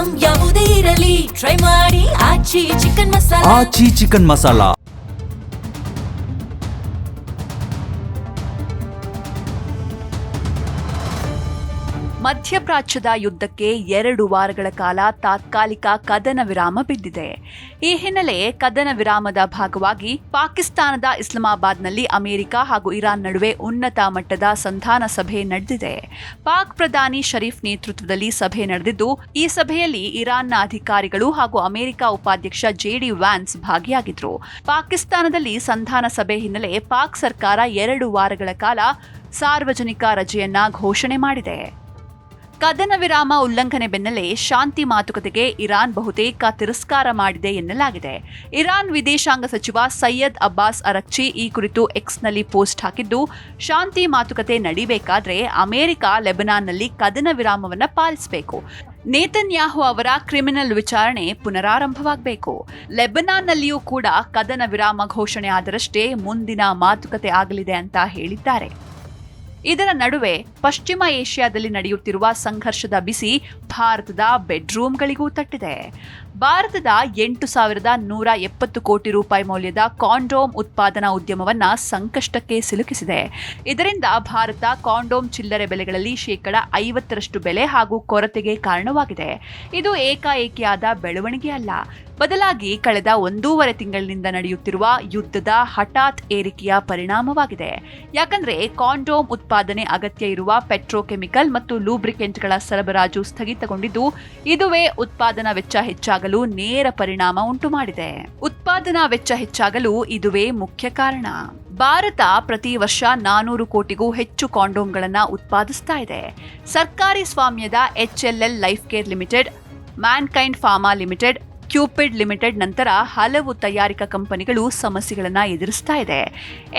Item ಯಾವುದೇ ಇರಲಿ try ಮಾಡಿ ಆಚಿ ಚಿಕನ್ ಮಸಾಲಾ. ಆಚಿ ಚಿಕನ್ ಮಸಾಲಾ. ಮಧ್ಯಪ್ರಾಚ್ಯದ ಯುದ್ಧಕ್ಕೆ 2 ವಾರಗಳ ಕಾಲ ತಾತ್ಕಾಲಿಕ ಕದನ ವಿರಾಮ ಬಿದ್ದಿದೆ. ಈ ಹಿನ್ನೆಲೆ ಕದನ ವಿರಾಮದ ಭಾಗವಾಗಿ ಪಾಕಿಸ್ತಾನದ ಇಸ್ಲಾಮಾಬಾದ್ನಲ್ಲಿ ಅಮೆರಿಕ ಹಾಗೂ ಇರಾನ್ ನಡುವೆ ಉನ್ನತ ಮಟ್ಟದ ಸಂಧಾನ ಸಭೆ ನಡೆದಿದೆ. ಪಾಕ್ ಪ್ರಧಾನಿ ಶರೀಫ್ ನೇತೃತ್ವದಲ್ಲಿ ಸಭೆ ನಡೆದಿದ್ದು, ಈ ಸಭೆಯಲ್ಲಿ ಇರಾನ್ನ ಅಧಿಕಾರಿಗಳು ಹಾಗೂ ಅಮೆರಿಕ ಉಪಾಧ್ಯಕ್ಷ JD ವ್ಯಾನ್ಸ್ ಭಾಗಿಯಾಗಿದ್ರು. ಪಾಕಿಸ್ತಾನದಲ್ಲಿ ಸಂಧಾನ ಸಭೆ ಹಿನ್ನೆಲೆ ಪಾಕ್ ಸರ್ಕಾರ 2 ವಾರಗಳ ಕಾಲ ಸಾರ್ವಜನಿಕ ರಜೆಯನ್ನ ಘೋಷಣೆ ಮಾಡಿದೆ. ಕದನ ವಿರಾಮ ಉಲ್ಲಂಘನೆ ಬೆನ್ನಲ್ಲೇ ಶಾಂತಿ ಮಾತುಕತೆಗೆ ಇರಾನ್ ಬಹುತೇಕ ತಿರಸ್ಕಾರ ಮಾಡಿದೆ ಎನ್ನಲಾಗಿದೆ. ಇರಾನ್ ವಿದೇಶಾಂಗ ಸಚಿವ ಸೈಯದ್ ಅಬ್ಬಾಸ್ ಅರಕ್ಚಿ ಈ ಕುರಿತು ಎಕ್ಸ್ನಲ್ಲಿ ಪೋಸ್ಟ್ ಹಾಕಿದ್ದು, ಶಾಂತಿ ಮಾತುಕತೆ ನಡೀಬೇಕಾದ್ರೆ ಅಮೆರಿಕ ಲೆಬನಾನ್ನಲ್ಲಿ ಕದನ ವಿರಾಮವನ್ನು ಪಾಲಿಸಬೇಕು. ನೇತನ್ಯಾಹು ಅವರ ಕ್ರಿಮಿನಲ್ ವಿಚಾರಣೆ ಪುನರಾರಂಭವಾಗಬೇಕು. ಲೆಬನಾನ್ನಲ್ಲಿಯೂ ಕೂಡ ಕದನ ವಿರಾಮ ಘೋಷಣೆ ಆದರಷ್ಟೇ ಮುಂದಿನ ಮಾತುಕತೆ ಆಗಲಿದೆ ಅಂತ ಹೇಳಿದ್ದಾರೆ. ಇದರ ನಡುವೆ ಪಶ್ಚಿಮ ಏಷ್ಯಾದಲ್ಲಿ ನಡೆಯುತ್ತಿರುವ ಸಂಘರ್ಷದ ಬಿಸಿ ಭಾರತದ ಬೆಡ್ರೂಮ್ಗಳಿಗೂ ತಟ್ಟಿದೆ. ಭಾರತದ 8,170 ಕೋಟಿ ರೂಪಾಯಿ ಮೌಲ್ಯದ ಕಾಂಡೋಮ್ ಉತ್ಪಾದನಾ ಉದ್ಯಮವನ್ನ ಸಂಕಷ್ಟಕ್ಕೆ ಸಿಲುಕಿಸಿದೆ. ಇದರಿಂದ ಭಾರತ ಕಾಂಡೋಮ್ ಚಿಲ್ಲರೆ ಬೆಲೆಗಳಲ್ಲಿ 50% ಬೆಲೆ ಹಾಗೂ ಕೊರತೆಗೆ ಕಾರಣವಾಗಿದೆ. ಇದು ಏಕಾಏಕಿಯಾದ ಬೆಳವಣಿಗೆ ಅಲ್ಲ, ಬದಲಾಗಿ ಕಳೆದ 1.5 ತಿಂಗಳಿನಿಂದ ನಡೆಯುತ್ತಿರುವ ಯುದ್ಧದ ಹಠಾತ್ ಏರಿಕೆಯ ಪರಿಣಾಮವಾಗಿದೆ. ಯಾಕಂದ್ರೆ ಕಾಂಡೋಮ್ ಉತ್ಪಾದನೆ ಅಗತ್ಯ ಇರುವ ಪೆಟ್ರೋಕೆಮಿಕಲ್ ಮತ್ತು ಲೂಬ್ರಿಕೆಂಟ್ಗಳ ಸರಬರಾಜು ಸ್ಥಗಿತಗೊಂಡಿದ್ದು, ಇದುವೇ ಉತ್ಪಾದನಾ ವೆಚ್ಚ ಹೆಚ್ಚಾಗಲು ನೇರ ಪರಿಣಾಮ ಉಂಟು ಮಾಡಿದೆ. ಉತ್ಪಾದನಾ ವೆಚ್ಚ ಹೆಚ್ಚಾಗಲು ಇದುವೇ ಮುಖ್ಯ ಕಾರಣ. ಭಾರತ ಪ್ರತಿ ವರ್ಷ 400 ಕೋಟಿಗೂ ಹೆಚ್ಚು ಕಾಂಡೋಮ್ಗಳನ್ನು ಉತ್ಪಾದಿಸ್ತಾ ಇದೆ. ಸರ್ಕಾರಿ ಸ್ವಾಮ್ಯದ HLL life care limited, Mankind pharma limited, Cupid limited ನಂತರ ಹಲವು ತಯಾರಿಕಾ ಕಂಪನಿಗಳು ಸಮಸ್ಯೆಗಳನ್ನು ಎದುರಿಸ್ತಾ ಇದೆ.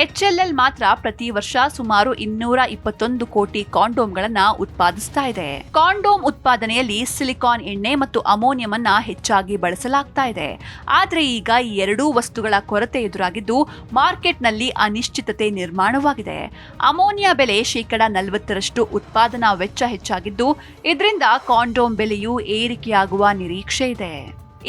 HLL ಮಾತ್ರ ಪ್ರತಿ ವರ್ಷ ಸುಮಾರು 221 ಕೋಟಿ ಕಾಂಡೋಮ್ಗಳನ್ನು ಉತ್ಪಾದಿಸ್ತಾ ಇದೆ. ಕಾಂಡೋಮ್ ಉತ್ಪಾದನೆಯಲ್ಲಿ ಸಿಲಿಕಾನ್ ಎಣ್ಣೆ ಮತ್ತು ಅಮೋನಿಯಂ ಅನ್ನ ಹೆಚ್ಚಾಗಿ ಬಳಸಲಾಗ್ತಾ ಇದೆ. ಆದ್ರೆ ಈಗ ಈ 2 ವಸ್ತುಗಳ ಕೊರತೆ ಎದುರಾಗಿದ್ದು, ಮಾರ್ಕೆಟ್ನಲ್ಲಿ ಅನಿಶ್ಚಿತತೆ ನಿರ್ಮಾಣವಾಗಿದೆ. ಅಮೋನಿಯಾ ಬೆಲೆ 40% ಉತ್ಪಾದನಾ ವೆಚ್ಚ ಹೆಚ್ಚಾಗಿದ್ದು, ಇದರಿಂದ ಕಾಂಡೋಮ್ ಬೆಲೆಯೂ ಏರಿಕೆಯಾಗುವ ನಿರೀಕ್ಷೆ ಇದೆ.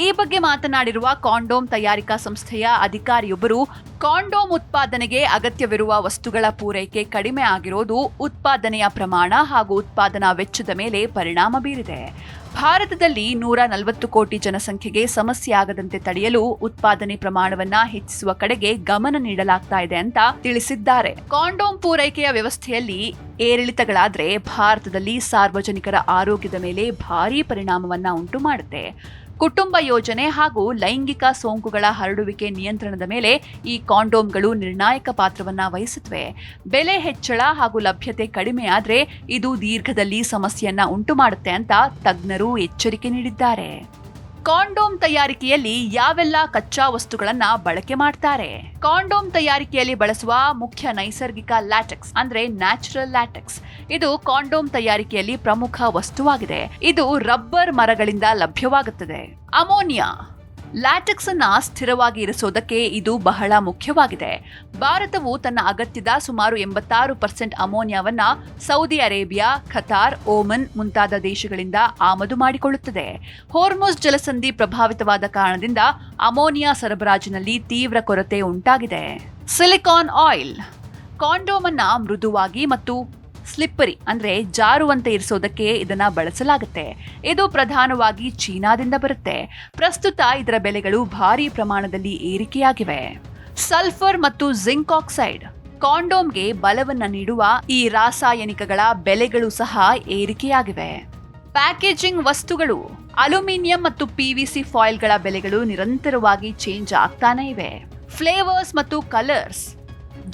ಈ ಬಗ್ಗೆ ಮಾತನಾಡಿರುವ ಕಾಂಡೋಮ್ ತಯಾರಿಕಾ ಸಂಸ್ಥೆಯ ಅಧಿಕಾರಿಯೊಬ್ಬರು, ಕಾಂಡೋಮ್ ಉತ್ಪಾದನೆಗೆ ಅಗತ್ಯವಿರುವ ವಸ್ತುಗಳ ಪೂರೈಕೆ ಕಡಿಮೆ ಆಗಿರೋದು ಉತ್ಪಾದನೆಯ ಪ್ರಮಾಣ ಹಾಗೂ ಉತ್ಪಾದನಾ ವೆಚ್ಚದ ಮೇಲೆ ಪರಿಣಾಮ ಬೀರಿದೆ. ಭಾರತದಲ್ಲಿ 140 ಕೋಟಿ ಜನಸಂಖ್ಯೆಗೆ ಸಮಸ್ಯೆ ಆಗದಂತೆ ತಡೆಯಲು ಉತ್ಪಾದನೆ ಪ್ರಮಾಣವನ್ನ ಹೆಚ್ಚಿಸುವ ಕಡೆಗೆ ಗಮನ ನೀಡಲಾಗ್ತಾ ಇದೆ ಅಂತ ತಿಳಿಸಿದ್ದಾರೆ. ಕಾಂಡೋಮ್ ಪೂರೈಕೆಯ ವ್ಯವಸ್ಥೆಯಲ್ಲಿ ಏರಿಳಿತಗಳಾದ್ರೆ ಭಾರತದಲ್ಲಿ ಸಾರ್ವಜನಿಕರ ಆರೋಗ್ಯದ ಮೇಲೆ ಭಾರೀ ಪರಿಣಾಮವನ್ನ ಉಂಟು ಮಾಡುತ್ತೆ. ಕುಟುಂಬ ಯೋಜನೆ ಹಾಗೂ ಲೈಂಗಿಕ ಸೋಂಕುಗಳ ಹರಡುವಿಕೆ ನಿಯಂತ್ರಣದ ಮೇಲೆ ಈ ಕಾಂಡೋಮ್ಗಳು ನಿರ್ಣಾಯಕ ಪಾತ್ರವನ್ನ ವಹಿಸುತ್ತವೆ. ಬೆಲೆ ಹೆಚ್ಚಳ ಹಾಗೂ ಲಭ್ಯತೆ ಕಡಿಮೆಯಾದ್ರೆ ಇದು ದೀರ್ಘದಲ್ಲಿ ಸಮಸ್ಯೆಯನ್ನ ಉಂಟು ಮಾಡುತ್ತೆ ಅಂತ ತಜ್ಞರು ಎಚ್ಚರಿಕೆ ನೀಡಿದ್ದಾರೆ. ಕಾಂಡೋಮ್ ತಯಾರಿಕೆಯಲ್ಲಿ ಯಾವೆಲ್ಲ ಕಚ್ಚಾ ವಸ್ತುಗಳನ್ನ ಬಳಕೆ ಮಾಡ್ತಾರೆ? ಕಾಂಡೋಮ್ ತಯಾರಿಕೆಯಲ್ಲಿ ಬಳಸುವ ಮುಖ್ಯ ನೈಸರ್ಗಿಕ ಲ್ಯಾಟೆಕ್ಸ್ ಅಂದ್ರೆ ನ್ಯಾಚುರಲ್ ಲ್ಯಾಟೆಕ್ಸ್. ಇದು ಕಾಂಡೋಮ್ ತಯಾರಿಕೆಯಲ್ಲಿ ಪ್ರಮುಖ ವಸ್ತುವಾಗಿದೆ. ಇದು ರಬ್ಬರ್ ಮರಗಳಿಂದ ಲಭ್ಯವಾಗುತ್ತದೆ. ಅಮೋನಿಯಾ ಲ್ಯಾಟೆಕ್ಸ್ ಅನ್ನ ಸ್ಥಿರವಾಗಿ ಇರಿಸೋದಕ್ಕೆ ಇದು ಬಹಳ ಮುಖ್ಯವಾಗಿದೆ. ಭಾರತವು ತನ್ನ ಅಗತ್ಯದ ಸುಮಾರು 86% ಅಮೋನಿಯಾವನ್ನ ಸೌದಿ ಅರೇಬಿಯಾ, ಖತಾರ್, ಓಮನ್ ಮುಂತಾದ ದೇಶಗಳಿಂದ ಆಮದು ಮಾಡಿಕೊಳ್ಳುತ್ತದೆ. ಹೋರ್ಮುಜ್ ಜಲಸಂಧಿ ಪ್ರಭಾವಿತವಾದ ಕಾರಣದಿಂದ ಅಮೋನಿಯಾ ಸರಬರಾಜಿನಲ್ಲಿ ತೀವ್ರ ಕೊರತೆ ಉಂಟಾಗಿದೆ. ಸಿಲಿಕಾನ್ ಆಯಿಲ್ ಕಾಂಡೋಮ್ ಅನ್ನ ಮೃದುವಾಗಿ ಮತ್ತು ಸ್ಲಿಪ್ಪರಿ ಅಂದ್ರೆ ಜಾರುವಂತೆ ಇರಿಸೋದಕ್ಕೆ ಇದನ್ನ ಬಳಸಲಾಗುತ್ತೆ. ಇದು ಪ್ರಧಾನವಾಗಿ ಚೀನಾದಿಂದ ಬರುತ್ತೆ. ಪ್ರಸ್ತುತ ಇದರ ಬೆಲೆಗಳು ಭಾರೀ ಪ್ರಮಾಣದಲ್ಲಿ ಏರಿಕೆಯಾಗಿವೆ. ಸಲ್ಫರ್ ಮತ್ತು ಜಿಂಕ್ ಆಕ್ಸೈಡ್ ಕಾಂಡೋಮ್ಗೆ ಬಲವನ್ನ ನೀಡುವ ಈ ರಾಸಾಯನಿಕಗಳ ಬೆಲೆಗಳು ಸಹ ಏರಿಕೆಯಾಗಿವೆ. ಪ್ಯಾಕೇಜಿಂಗ್ ವಸ್ತುಗಳು ಅಲ್ಯೂಮಿನಿಯಂ ಮತ್ತು PVC ಫಾಯಿಲ್ಗಳ ಬೆಲೆಗಳು ನಿರಂತರವಾಗಿ ಚೇಂಜ್ ಆಗ್ತಾನೆ ಇವೆ. ಫ್ಲೇವರ್ಸ್ ಮತ್ತು ಕಲರ್ಸ್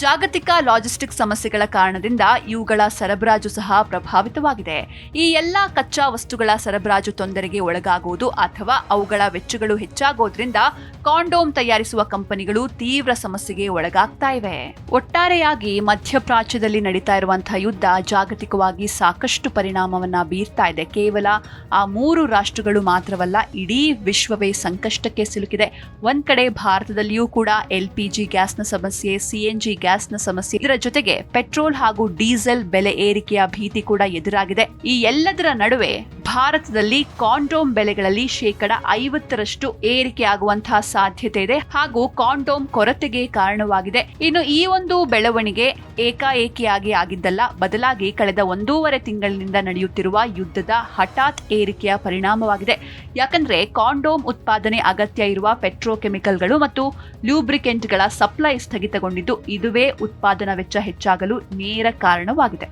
ಜಾಗತಿಕ ಲಾಜಿಸ್ಟಿಕ್ ಸಮಸ್ಯೆಗಳ ಕಾರಣದಿಂದ ಇವುಗಳ ಸರಬರಾಜು ಸಹ ಪ್ರಭಾವಿತವಾಗಿದೆ. ಈ ಎಲ್ಲಾ ಕಚ್ಚಾ ವಸ್ತುಗಳ ಸರಬರಾಜು ತೊಂದರೆಗೆ ಒಳಗಾಗುವುದು ಅಥವಾ ಅವುಗಳ ವೆಚ್ಚಗಳು ಹೆಚ್ಚಾಗೋದ್ರಿಂದ ಕಾಂಡೋಮ್ ತಯಾರಿಸುವ ಕಂಪನಿಗಳು ತೀವ್ರ ಸಮಸ್ಯೆಗೆ ಒಳಗಾಗ್ತಾ ಇವೆ. ಒಟ್ಟಾರೆಯಾಗಿ ಮಧ್ಯಪ್ರಾಚ್ಯದಲ್ಲಿ ನಡೀತಾ ಇರುವಂತಹ ಯುದ್ಧ ಜಾಗತಿಕವಾಗಿ ಸಾಕಷ್ಟು ಪರಿಣಾಮವನ್ನ ಬೀರ್ತಾ ಇದೆ. ಕೇವಲ ಆ 3 ರಾಷ್ಟ್ರಗಳು ಮಾತ್ರವಲ್ಲ, ಇಡೀ ವಿಶ್ವವೇ ಸಂಕಷ್ಟಕ್ಕೆ ಸಿಲುಕಿದೆ. ಒಂದ್ ಕಡೆ ಭಾರತದಲ್ಲಿಯೂ ಕೂಡ LPG ಗ್ಯಾಸ್ನ ಸಮಸ್ಯೆ, CNG ಗ್ಯಾಸ್ನ ಸಮಸ್ಯೆ, ಇದರ ಜೊತೆಗೆ ಪೆಟ್ರೋಲ್ ಹಾಗೂ ಡೀಸೆಲ್ ಬೆಲೆ ಏರಿಕೆಯ ಭೀತಿ ಕೂಡ ಎದುರಾಗಿದೆ. ಈ ಎಲ್ಲದರ ನಡುವೆ ಭಾರತದಲ್ಲಿ ಕಾಂಡೋಮ್ ಬೆಲೆಗಳಲ್ಲಿ 50% ಏರಿಕೆ ಆಗುವಂತಹ ಸಾಧ್ಯತೆ ಇದೆ ಹಾಗೂ ಕಾಂಡೋಮ್ ಕೊರತೆಗೆ ಕಾರಣವಾಗಿದೆ. ಇನ್ನು ಈ ಒಂದು ಬೆಳವಣಿಗೆ ಏಕಾಏಕಿಯಾಗಿ ಆಗಿದ್ದಲ್ಲ, ಬದಲಾಗಿ ಕಳೆದ 1.5 ತಿಂಗಳಿನಿಂದ ನಡೆಯುತ್ತಿರುವ ಯುದ್ಧದ ಹಠಾತ್ ಏರಿಕೆಯ ಪರಿಣಾಮವಾಗಿದೆ. ಯಾಕಂದ್ರೆ ಕಾಂಡೋಮ್ ಉತ್ಪಾದನೆ ಅಗತ್ಯ ಇರುವ ಪೆಟ್ರೋಕೆಮಿಕಲ್ಗಳು ಮತ್ತು ಲ್ಯೂಬ್ರಿಕೆಂಟ್ಗಳ ಸಪ್ಲೈ ಸ್ಥಗಿತಗೊಂಡಿದ್ದು, ಇದುವೇ ಉತ್ಪಾದನಾ ವೆಚ್ಚ ಹೆಚ್ಚಾಗಲು ನೇರ ಕಾರಣವಾಗಿದೆ.